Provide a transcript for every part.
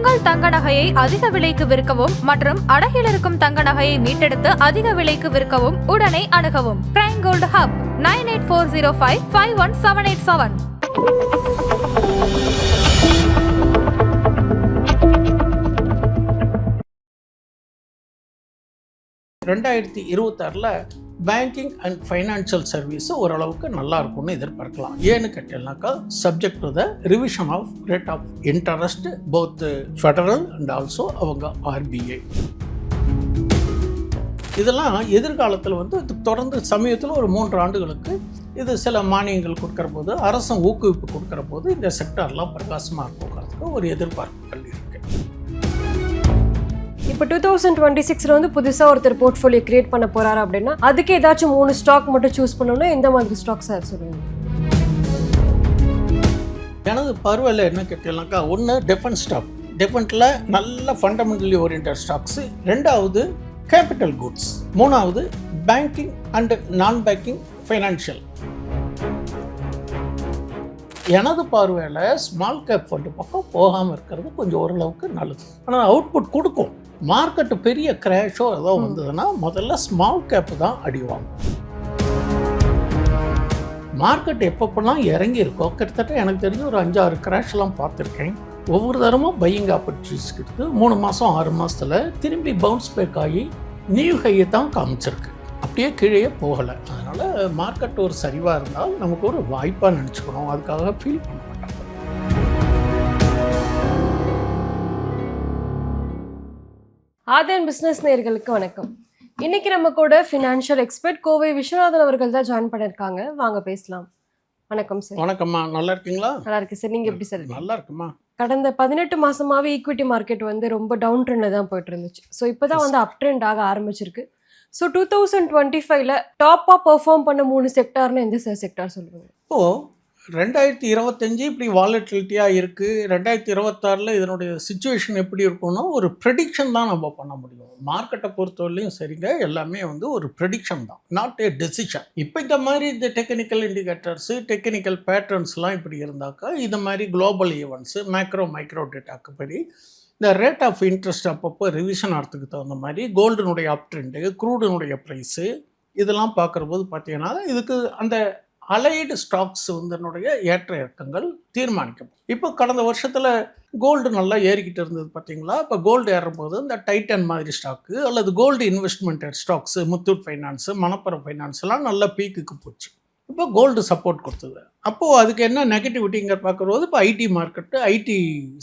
உங்கள் தங்க நகையை அதிக விலைக்கு விற்கவும் மற்றும் அடகில் இருக்கும் தங்க நகையை மீட்டெடுத்து அதிக விலைக்கு விற்கவும் உடனே அணுகவும். Prime gold hub 9840551787. 2026 banking and financial service ஓரளவுக்கு நல்லா இருக்கும்னு எதிர்பார்க்கலாம். ஏன்னு கேட்டீங்கன்னாக்கா subject to the revision of rate of interest both federal and also அவங்க ஆர்பிஐ. இதெல்லாம் எதிர்காலத்தில் தொடர்ந்து சமயத்தில் ஒரு 3 ஆண்டுகளுக்கு இது சில மானியங்கள் கொடுக்குற போது அரசும் ஊக்குவிப்பு கொடுக்குற போது இந்த செக்டார்லாம் பிரகாசமாக இருக்குங்கிறதுக்கு ஒரு எதிர்பார்ப்புகள் இருக்குது. இப்போ 2026 புதுசாக ஒருத்தர் போர்ட்ஃபோலியோ கிரியேட் பண்ண போறாரு அப்படின்னா அதுக்கு ஏதாச்சும் 3 ஸ்டாக் மட்டும் சூஸ் பண்ணணும்னா எந்த மாதிரி ஸ்டாக் சார் சொல்லுங்க? எனது பார்வையில் என்ன கேட்டீங்கன்னாக்கா, ஒன்று டிஃபென்ஸ் ஸ்டாக், டிஃபென்ஸில் நல்ல ஃபண்டமெண்டலி ஓரியன்டட் ஸ்டாக்ஸு, 2வது கேபிட்டல் குட்ஸ், 3வது பேங்கிங் அண்ட் நான் பேங்கிங் ஃபைனான்ஷியல். எனது பார்வையில் ஸ்மால் கேப் ஃபண்டு பக்கம் போகாமல் இருக்கிறது கொஞ்சம் ஓரளவுக்கு நல்லது. ஆனால் அவுட்புட் கொடுக்கும். மார்க்கெட்டு பெரிய கிராஷோ ஏதோ வந்ததுன்னா முதல்ல ஸ்மால் கேப்பு தான் அடிவாங்க. மார்க்கெட் எப்பப்பெல்லாம் இறங்கி இருக்கோ கிட்டத்தட்ட எனக்கு தெரிஞ்சு ஒரு 5-6 கிராஷ்லாம் பார்த்துருக்கேன். ஒவ்வொரு தரமும் பையிங் ஆப்பர்ச்சுனிட்டிஸ் எடுத்து 3 மாதம் 6 மாதத்தில் திரும்பி பவுன்ஸ் பேக் ஆகி நியூ ஹையை தான் காமிச்சிருக்கு. அப்படியே கீழே போகலை. அதனால் மார்க்கெட் ஒரு சரிவாக இருந்தால் நமக்கு ஒரு வாய்ப்பாக நினச்சிக்கணும். அதுக்காக ஃபீல் பண்ண மாட்டாங்க. ஆதன் பிஸ்னஸ் நேயர்களுக்கு வணக்கம். இன்னைக்கு நம்ம கூட ஃபினான்ஷியல் எக்ஸ்பர்ட் கோவை விஸ்வநாதன் அவர்கள் தான் ஜாயின் பண்ணியிருக்காங்க. வாங்க பேசலாம். வணக்கம் சார். வணக்கம்மா, நல்லா இருக்கீங்களா? நல்லா இருக்கு சார். நீங்கள் எப்படி சார்? நல்லா இருக்குமா. கடந்த 18 மாசமாவே ஈக்விட்டி மார்க்கெட் ரொம்ப டவுன் ட்ரெண்டில் தான் போயிட்டு இருந்துச்சு. ஸோ இப்போ தான் அப் ட்ரெண்ட் ஆக ஆரம்பிச்சிருக்கு. ஸோ 2025 டாப்பாக பெர்ஃபார்ம் பண்ண 3 செக்டார்னு எந்த செக்டார் சொல்லுவாங்க? இப்போது 2025 இப்படி வாலட்டிலிட்டியாக இருக்குது. 2026 இதனுடைய சிச்சுவேஷன் எப்படி இருக்கும்னா ஒரு ப்ரெடிக்ஷன் தான் நம்ம பண்ண முடியும். மார்க்கெட்டை பொறுத்தவரையிலையும் சரிங்க, எல்லாமே ஒரு ப்ரெடிக்ஷன் தான், நாட் ஏ டெசிஷன். இப்போ இந்த மாதிரி இந்த டெக்னிக்கல் இண்டிகேட்டர்ஸு, டெக்னிக்கல் பேட்டர்ன்ஸ்லாம் இப்படி இருந்தாக்கா இந்த மாதிரி குளோபல் ஈவெண்ட்ஸு, மைக்ரோ டேட்டாக்கு படி இந்த ரேட் ஆஃப் இன்ட்ரெஸ்ட் அப்பப்போ ரிவிஷன் ஆகிறதுக்கு தகுந்த மாதிரி கோல்டுனுடைய அப் ட்ரெண்டு, க்ரூடுனுடைய ப்ரைஸு இதெல்லாம் பார்க்குற போது பார்த்தீங்கன்னா இதுக்கு அந்த அலைடு ஸ்டாக்ஸ் ஏற்ற இறக்கங்கள் தீர்மானிக்கும். இப்போ கடந்த வருஷத்தில் கோல்டு நல்லா ஏறிக்கிட்டு இருந்தது பார்த்தீங்களா. இப்போ கோல்டு ஏறும்போது இந்த டைட்டன் மாதிரி ஸ்டாக்கு அல்லது gold investment stocks, Muthoot finance, Manappuram ஃபைனான்ஸ்லாம் நல்ல பீக்குக்கு போச்சு. இப்போ கோல்டு சப்போர்ட் கொடுத்தது. அப்போது அதுக்கு என்ன நெகட்டிவிட்டிங்கிற பார்க்கும்போது இப்போ ஐடி மார்க்கெட்டு, ஐடி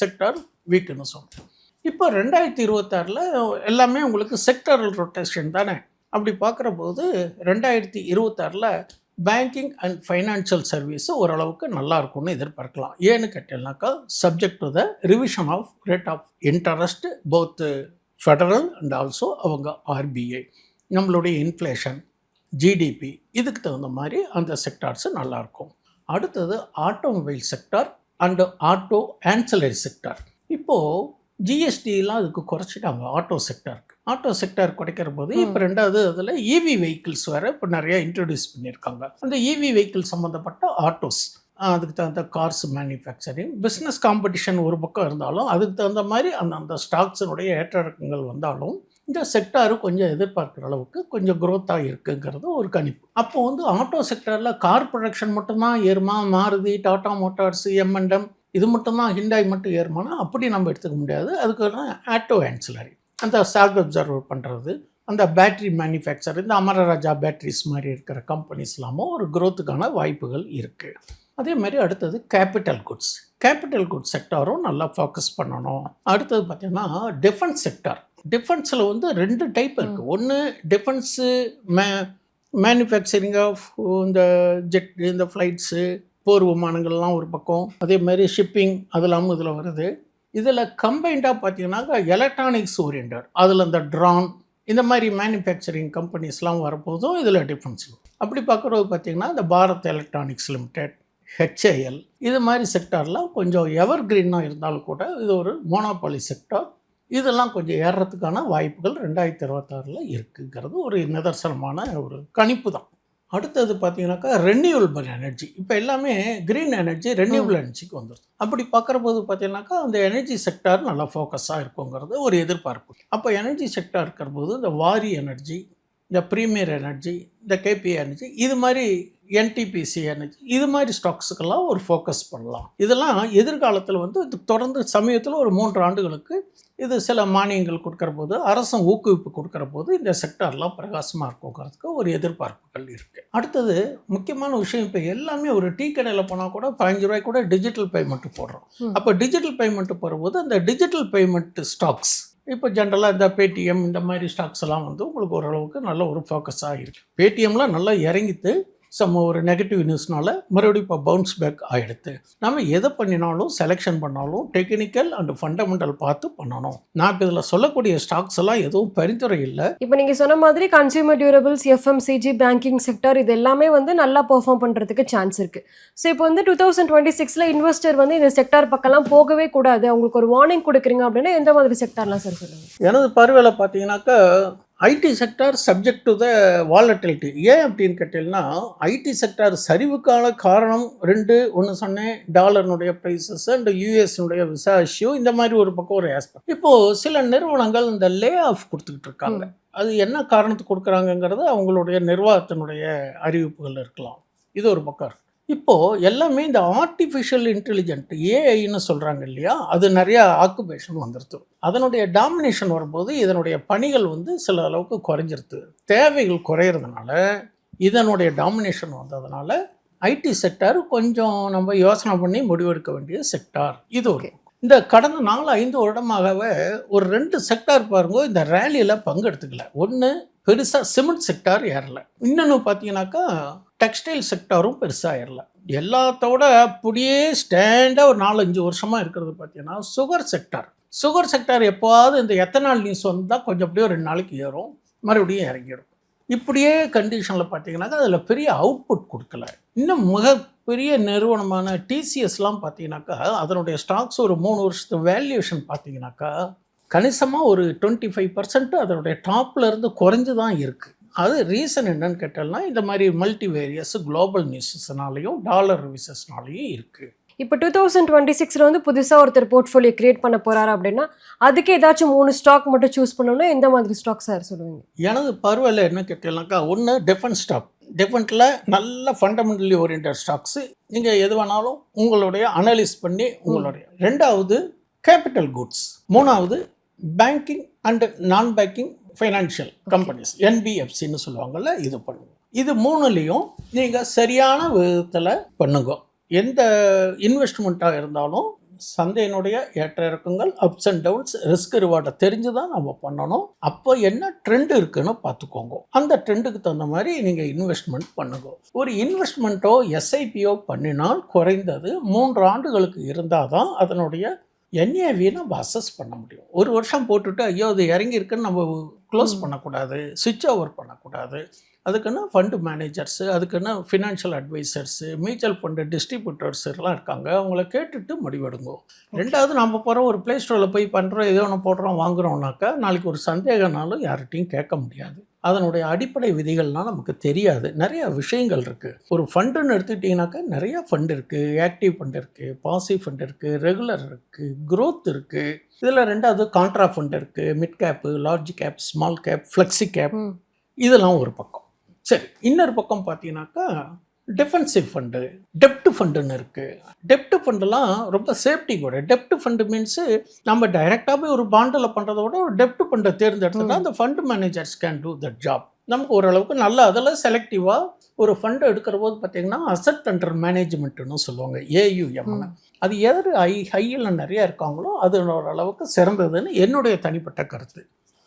செக்டார் வீக்குன்னு சொல்கிறோம். இப்போ 2026 எல்லாமே உங்களுக்கு செக்டரல் ரொட்டேஷன் தானே. அப்படி பார்க்குற போது 2026 பேங்கிங் அண்ட் ஃபைனான்சியல் சர்வீஸு ஓரளவுக்கு நல்லா இருக்கும்னு எதிர்பார்க்கலாம். ஏன்னு கேட்டீங்கன்னாக்கா subject to the revision of rate of interest both federal and also அவங்க ஆர்பிஐ. நம்மளுடைய இன்ஃப்ளேஷன், ஜிடிபி இதுக்கு தகுந்த மாதிரி அந்த செக்டார்ஸு நல்லாயிருக்கும். அடுத்தது automobile sector and auto ancillary sector. இப்போது ஜிஎஸ்டிலாம் அதுக்கு குறைச்சிட்டாங்க ஆட்டோ செக்டார் குறைக்கிற போது இப்போ 2வது அதில் இவி வெஹிக்கிள்ஸ் வேறு இப்போ நிறையா இன்ட்ரடியூஸ் பண்ணியிருக்காங்க. அந்த இவி வெஹிக்கிள் சம்மந்தப்பட்ட ஆட்டோஸ், அதுக்கு தகுந்த கார்ஸ் மேனுஃபேக்சரிங், பிஸ்னஸ் காம்படிஷன் ஒரு பக்கம் இருந்தாலும் அதுக்கு தகுந்த மாதிரி அந்த ஸ்டாக்ஸினுடைய ஏற்ற இறக்கங்கள் வந்தாலும் இந்த செக்டாரு கொஞ்சம் எதிர்பார்க்குற அளவுக்கு கொஞ்சம் க்ரோத்தாக இருக்குங்கிறது ஒரு கணிப்பு. அப்போது ஆட்டோ செக்டாரில் கார் ப்ரொடக்ஷன் மட்டும்தான் ஏறுமா, மாருதி, டாடா மோட்டார்ஸ், எம்என்டம் இது மட்டும்தான், ஹிண்டாய் மட்டும் ஏறுமானா அப்படி நம்ம எடுத்துக்க முடியாது. அதுக்கு ஆட்டோ ஆன்சிலரி, அந்த சாக் அப்சர்வர் பண்ணுறது, அந்த பேட்ரி மேனுஃபேக்சர், இந்த அமரராஜா பேட்ரிஸ் மாதிரி இருக்கிற கம்பெனிஸ்லாமும் ஒரு க்ரோத்துக்கான வாய்ப்புகள் இருக்குது. அதே மாதிரி அடுத்தது கேபிட்டல் குட்ஸ் செக்டாரும் நல்லா ஃபோக்கஸ் பண்ணணும். அடுத்தது பார்த்திங்கன்னா டிஃபென்ஸ் செக்டார். டிஃபென்ஸில் 2 டைப் இருக்குது. ஒன்று டிஃபென்ஸு மேனுஃபேக்சரிங் ஆஃப் இந்த ஜெட், இந்த ஃப்ளைட்ஸு, போர் விமானங்கள்லாம் ஒரு பக்கம், அதே மாதிரி ஷிப்பிங் அதெல்லாம் இதில் வருது. இதில் கம்பைண்டாக பார்த்தீங்கன்னாக்கா எலக்ட்ரானிக்ஸ் ஓரியன்டட், அதில் இந்த ட்ரான் இந்த மாதிரி மேனுஃபேக்சரிங் கம்பெனிஸ்லாம் வரப்போதும் இதில் டிஃபென்ஸ். அப்படி பார்க்குறது பார்த்திங்கன்னா இந்த பாரத் எலக்ட்ரானிக்ஸ் லிமிடெட், ஹெச்ஏஎல் இது மாதிரி செக்டார்லாம் கொஞ்சம் எவர் கிரீனாக இருந்தாலும் கூட இது ஒரு மோனோபாலி செக்டார். இதெல்லாம் கொஞ்சம் ஏறுறதுக்கான வாய்ப்புகள் 2026 இருக்குங்கிறது ஒரு நிதர்சனமான ஒரு கணிப்பு தான். அடுத்தது பார்த்தீங்கன்னாக்கா ரெனியூவபிள் எனர்ஜி. இப்போ எல்லாமே க்ரீன் எனர்ஜி, ரெனியூவபிள் எனர்ஜிக்கு வந்துடும். அப்படி பார்க்குற போது பார்த்தீங்கன்னாக்கா அந்த எனர்ஜி செக்டார் நல்லா ஃபோக்கஸாக இருக்குங்கிறது ஒரு எதிர்பார்ப்பு. அப்போ எனர்ஜி செக்டார் இருக்கிற போது இந்த வாரி எனர்ஜி, இந்த ப்ரீமியர் எனர்ஜி, இந்த கேபி எனர்ஜி, இது மாதிரி என்டிபிசி எனர்ஜி, இது மாதிரி ஸ்டாக்ஸுக்கெல்லாம் ஒரு ஃபோக்கஸ் பண்ணலாம். இதெல்லாம் எதிர்காலத்தில் வந்து தொடர்ந்து சமயத்தில் ஒரு 3 ஆண்டுகளுக்கு இது சில மானியங்கள் கொடுக்குற போது, அரசும் ஊக்குவிப்பு கொடுக்குற போது இந்த செக்டார்லாம் பிரகாசமாக இருக்குங்கிறதுக்கு ஒரு எதிர்பார்ப்புகள் இருக்குது. அடுத்தது முக்கியமான விஷயம், இப்போ எல்லாமே ஒரு டீ கடையில் போனால் கூட 15 ரூபாய்க்கு கூட டிஜிட்டல் பேமெண்ட்டு போடுறோம். அப்போ டிஜிட்டல் பேமெண்ட்டு போடும்போது அந்த டிஜிட்டல் பேமெண்ட் ஸ்டாக்ஸ் இப்போ ஜென்ரலாக இந்த பேடிஎம் இந்த மாதிரி ஸ்டாக்ஸ் எல்லாம் வந்து உங்களுக்கு ஓரளவுக்கு நல்ல ஒரு ஃபோக்கஸாக இருக்குது. பேடிஎம்லாம் நல்லா இறங்கிட்டு ஒரு நெகட்டிவ் நியூஸ்னால மறுபடியும் இப்போ பவுன்ஸ் பேக் ஆகிடுது. நம்ம எதை பண்ணினாலும் செலெக்ஷன் பண்ணாலும் டெக்னிக்கல் அண்ட் ஃபண்டமெண்டல் பார்த்து பண்ணணும். நான் இப்போ இதில் சொல்லக்கூடிய ஸ்டாக்ஸ் எல்லாம் எதுவும் பரிந்துரை இல்லை. இப்போ நீங்கள் சொன்ன மாதிரி consumer durables, FMCG, banking sector இது எல்லாமே வந்து நல்லா பெர்ஃபார்ம் பண்ணுறதுக்கு சான்ஸ் இருக்குது. ஸோ இப்போ வந்து 2026 இன்வெஸ்டர் வந்து இந்த செக்டார் பக்கம்லாம் போகவே கூடாது, அவங்களுக்கு ஒரு வார்னிங் கொடுக்குறீங்க அப்படின்னா எந்த மாதிரி செக்டார்லாம் சார் சொல்லுங்கள்? எனது பார்வையில் பார்த்தீங்கன்னாக்கா IT sector subject to the volatility. ஏன் அப்படின்னு கேட்டீங்கன்னா ஐடி செக்டார் சரிவுக்கான காரணம் 2 ஒன்று சொன்னேன், டாலர்னுடைய ப்ரைஸஸ் அண்ட் யூஎஸ்னுடைய விசா இஷ்யூ, இந்த மாதிரி ஒரு பக்கம் ஒரு ஆஸ்பெக்ட். இப்போது சில நிறுவனங்கள் இந்த லே ஆஃப் கொடுத்துக்கிட்டு இருக்காங்க. அது என்ன காரணத்துக்கு கொடுக்குறாங்கங்கிறது அவங்களுடைய நிர்வாகத்தினுடைய அறிவிப்புகள் இருக்கலாம். இது ஒரு பக்கம் இருக்குது. இப்போது எல்லாமே இந்த ஆர்டிஃபிஷியல் இன்டெலிஜென்ட் ஏஐன்னு சொல்கிறாங்க இல்லையா, அது நிறையா ஆக்குபேஷன் வந்துடுது. அதனுடைய டாமினேஷன் வரும்போது இதனுடைய பணிகள் வந்து சில அளவுக்கு குறைஞ்சிருது. தேவைகள் குறையிறதுனால இதனுடைய டாமினேஷன் வந்ததுனால ஐடி செக்டார் கொஞ்சம் நம்ம யோசனை பண்ணி முடிவெடுக்க வேண்டிய செக்டார். இது ஒரு இந்த கடந்த 4-5 வருடமாகவே ஒரு 2 செக்டார் பாருங்க இந்த ரேலியில் பங்கெடுத்துக்கல. ஒன்று பெருசாக சிமெண்ட் செக்டார் ஏறல, இன்னொன்று பார்த்தீங்கன்னாக்கா டெக்ஸ்டைல் செக்டாரும் பெருசாக ஏறல. எல்லாத்தோட அப்படியே ஸ்டாண்டாக ஒரு 4-5 வருஷமாக இருக்கிறது பார்த்தீங்கன்னா சுகர் செக்டார். சுகர் செக்டார் எப்போவாவது இந்த எத்தனால் நியூஸ் வந்தால் கொஞ்சம் அப்படியே 2 நாளைக்கு ஏறும், மறுபடியும் இறங்கிடும். இப்படியே கண்டிஷனில் பார்த்தீங்கன்னாக்கா அதில் பெரிய அவுட்புட் கொடுக்கல. இன்னும் மிகப்பெரிய நிறுவனமான டிசிஎஸ்லாம் பார்த்தீங்கன்னாக்கா அதனுடைய ஸ்டாக்ஸ் ஒரு 3 வருஷத்து வேல்யூவேஷன் பார்த்தீங்கன்னாக்கா கணிசமாக ஒரு 25% அதனுடைய டாப்பில் இருந்து குறைஞ்சு தான் இருக்குது. அது ரீசன் என்னன்னு கேட்டால்னா இந்த மாதிரி மல்டி வேரியஸ் குளோபல் நியூஸஸ்னாலையும் டாலர் ரிவிசஸ்னாலையும் இருக்குது. இப்போ 2026 வந்து புதுசாக ஒருத்தர் போர்ட்ஃபோலியோ கிரியேட் பண்ண போகிறாரு அப்படின்னா அதுக்கு ஏதாச்சும் 3 ஸ்டாக் மட்டும் சூஸ் பண்ணணும்னா எந்த மாதிரி ஸ்டாக் சார் சொல்லுவீங்க? எனது பார்வையில் என்ன கேட்டீங்கன்னாக்கா, ஒன்று டிஃபென்ஸ் ஸ்டாக். டிஃபென்ட்டில் நல்ல ஃபண்டமெண்டலி ஓரியன்டட் ஸ்டாக்ஸு நீங்கள் எது வேணாலும் உங்களுடைய அனலைஸ் பண்ணி உங்களுடைய. 2வது கேபிட்டல் குட்ஸ். 3வது பேங்கிங் அண்ட் நான் பேங்கிங் ஃபைனான்ஷியல் கம்பெனிஸ், என்பிஎஃப்சின்னு சொல்லுவாங்கள்ல, இது பண்ணுங்க. இது 3லையும் நீங்கள் சரியான விதத்தில் பண்ணுங்க. எந்த இன்வெஸ்ட்மெண்ட்டாக இருந்தாலும் சந்தையினுடைய ஏற்ற இறக்கங்கள், அப்ஸ் அண்ட் டவுன்ஸ், ரிஸ்க் ரிவார்டை தெரிஞ்சு தான் நம்ம பண்ணணும். அப்போ என்ன ட்ரெண்ட் இருக்குன்னு பார்த்துக்கோங்க. அந்த ட்ரெண்டுக்கு தகுந்த மாதிரி நீங்கள் இன்வெஸ்ட்மெண்ட் பண்ணுங்க. ஒரு இன்வெஸ்ட்மெண்ட்டோ எஸ்ஐபியோ பண்ணினால் குறைந்தது 3 ஆண்டுகளுக்கு இருந்தால் தான் அதனுடைய என்ஏவியை நம்ம அசஸ் பண்ண முடியும். ஒரு வருஷம் போட்டுட்டு ஐயோ அது இறங்கியிருக்குன்னு நம்ம க்ளோஸ் பண்ணக்கூடாது, சுவிட்ச் ஓவர் பண்ணக்கூடாது. அதுக்குன்னு ஃபண்டு மேனேஜர்ஸு, அதுக்குன்னு ஃபினான்ஷியல் அட்வைசர்ஸு, மியூச்சுவல் ஃபண்டு டிஸ்ட்ரிபியூட்டர்ஸ் எல்லாம் இருக்காங்க. அவங்கள கேட்டுட்டு முடிவெடுங்க. 2வது நம்ம போகிறோம் ஒரு ப்ளே ஸ்டோரில் போய் பண்ணுறோம், ஏதோ ஒன்று போடுறோம் வாங்குகிறோம்னாக்கா நாளைக்கு ஒரு சந்தேகனாலும் யார்கிட்டையும் கேட்க முடியாது. அதனுடைய அடிப்படை விதிகள்னால் நமக்கு தெரியாது. நிறைய விஷயங்கள் இருக்குது. ஒரு ஃபண்டுன்னு எடுத்துக்கிட்டிங்கனாக்கா நிறையா ஃபண்ட் இருக்குது. ஆக்டிவ் ஃபண்ட் இருக்குது, பாசிவ் ஃபண்ட் இருக்குது, ரெகுலர் இருக்குது, க்ரோத் இருக்குது. இதில் 2வது கான்ட்ரா ஃபண்ட் இருக்குது, mid gap, large cap, small cap, flexi gap, இதெல்லாம் ஒரு பக்கம். சரி, இன்னொரு பக்கம் பார்த்தீங்கன்னாக்கா டிஃபென்சிவ் ஃபண்டு, டெப்ட் ஃபண்டுன்னு இருக்குது. டெப்ட் ஃபண்டுலாம் ரொம்ப சேஃப்டி கூட. டெப்ட் ஃபண்டு மீன்ஸு நம்ம டைரெக்டாக போய் ஒரு பாண்டில் பண்ணுறத விட ஒரு டெப்ட் ஃபண்டை தேர்ந்தெடுத்துட்டா அந்த fund managers can do that job. நமக்கு ஓரளவுக்கு நல்ல அதில் செலக்டிவாக ஒரு ஃபண்டு எடுக்கிற போது பார்த்திங்கன்னா அசட் அண்டர் மேனேஜ்மெண்ட்டுன்னு சொல்லுவாங்க, ஏயுஎம்னு. அது எது ஹையில் நிறையா இருக்காங்களோ அது ஓரளவுக்கு சிறந்ததுன்னு என்னுடைய தனிப்பட்ட கருத்து.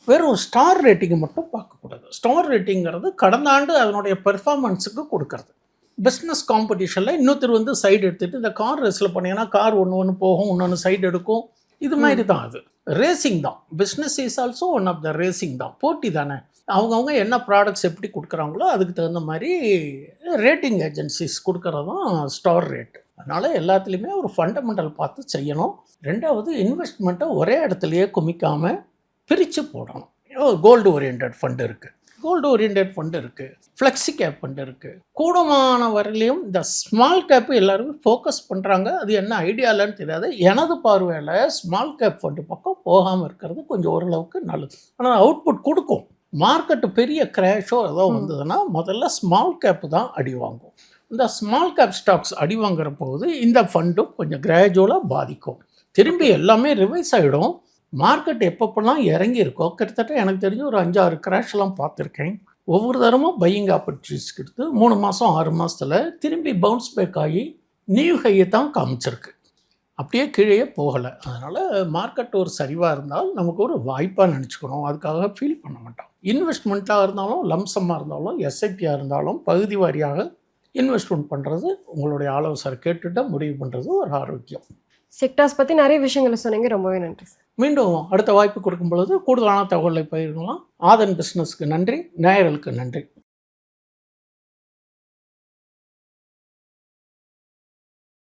வெறும் ஸ்டார் ரேட்டிங்கை மட்டும் பார்க்கக்கூடாது. ஸ்டார் ரேட்டிங்கிறது கடந்த ஆண்டு அதனுடைய பெர்ஃபார்மன்ஸுக்கு கொடுக்கறது. பிஸ்னஸ் காம்படிஷனில் இன்னொருத்தர் வந்து சைடு எடுத்துகிட்டு இந்த கார் ரேஸில் பண்ணிங்கன்னா கார் ஒன்று போகும், இன்னொன்று சைடு எடுக்கும், இது மாதிரி தான். அது ரேசிங் தான். Business is also one of the racing தான், போட்டி தானே. அவங்கவுங்க என்ன ப்ராடக்ட்ஸ் எப்படி கொடுக்குறாங்களோ அதுக்கு தகுந்த மாதிரி ரேட்டிங் ஏஜென்சிஸ் கொடுக்குறது தான் ஸ்டார் ரேட். அதனால் எல்லாத்துலேயுமே ஒரு ஃபண்டமெண்டல் பார்த்து செய்யணும். 2வது இன்வெஸ்ட்மெண்ட்டை ஒரே இடத்துலையே குமிக்காமல் பிரித்து போடணும். கோல்டு ஓரியன்ட் ஃபண்டு இருக்குது, கோல்டு ஓரியன்ட் ஃபண்டு இருக்குது, ஃப்ளெக்ஸி கேப் ஃபண்டு இருக்குது. கூடுமான வரையிலையும் இந்த ஸ்மால் கேப்பு எல்லாருமே ஃபோக்கஸ் பண்ணுறாங்க. அது என்ன ஐடியாலன்னு தெரியாது. எனது பார்வையில் ஸ்மால் கேப் ஃபண்டு பக்கம் போகாமல் இருக்கிறது கொஞ்சம் ஓரளவுக்கு நல்லது. ஆனால் அவுட்புட் கொடுக்கும். மார்க்கெட்டு பெரிய கிராஷோ ஏதோ வந்ததுன்னா முதல்ல ஸ்மால் கேப்பு தான் அடி வாங்கும். இந்த ஸ்மால் கேப் ஸ்டாக்ஸ் அடி வாங்குற போது இந்த ஃபண்டும் கொஞ்சம் கிராஜுவலாக பாதிக்கும். திரும்பி எல்லாமே ரிவைஸ் ஆகிடும். மார்க்கெட் எப்பப்பெல்லாம் இறங்கியிருக்கோ கிட்டத்தட்ட எனக்கு தெரிஞ்சு ஒரு 5-6 கிராஷ்லாம் பார்த்துருக்கேன். ஒவ்வொரு தரமும் பையிங் ஆப்பர்ச்சுனிட்டிஸ் எடுத்து 3 மாதம் 6 மாதத்தில் திரும்பி பவுன்ஸ் பேக் ஆகி நியூ ஹையை தான் காமிச்சிருக்கு. அப்படியே கீழே போகலை. அதனால் மார்க்கெட் ஒரு சரிவாக இருந்தால் நமக்கு ஒரு வாய்ப்பாக நினச்சிக்கணும். அதுக்காக ஃபீல் பண்ண மாட்டோம். இன்வெஸ்ட்மெண்ட்டாக இருந்தாலும் லம்சமாக இருந்தாலும் எஸ்ஐபியாக இருந்தாலும் பகுதி வாரியாக இன்வெஸ்ட்மெண்ட் பண்ணுறது உங்களுடைய ஆலோசனை கேட்டுட்டு முடிவு பண்ணுறது ஒரு ஆரோக்கியம். செக்டார்ஸ் பற்றி நிறைய விஷயங்களை சொன்னீங்க, ரொம்பவே நன்றி சார். மீண்டும் அடுத்த வாய்ப்பு கொடுக்கும் பொழுது கூடுதலான தகவலை பகிரலாம். ஆதன் பிஸ்னஸ்க்கு நன்றி, நேயர்களுக்கு நன்றி.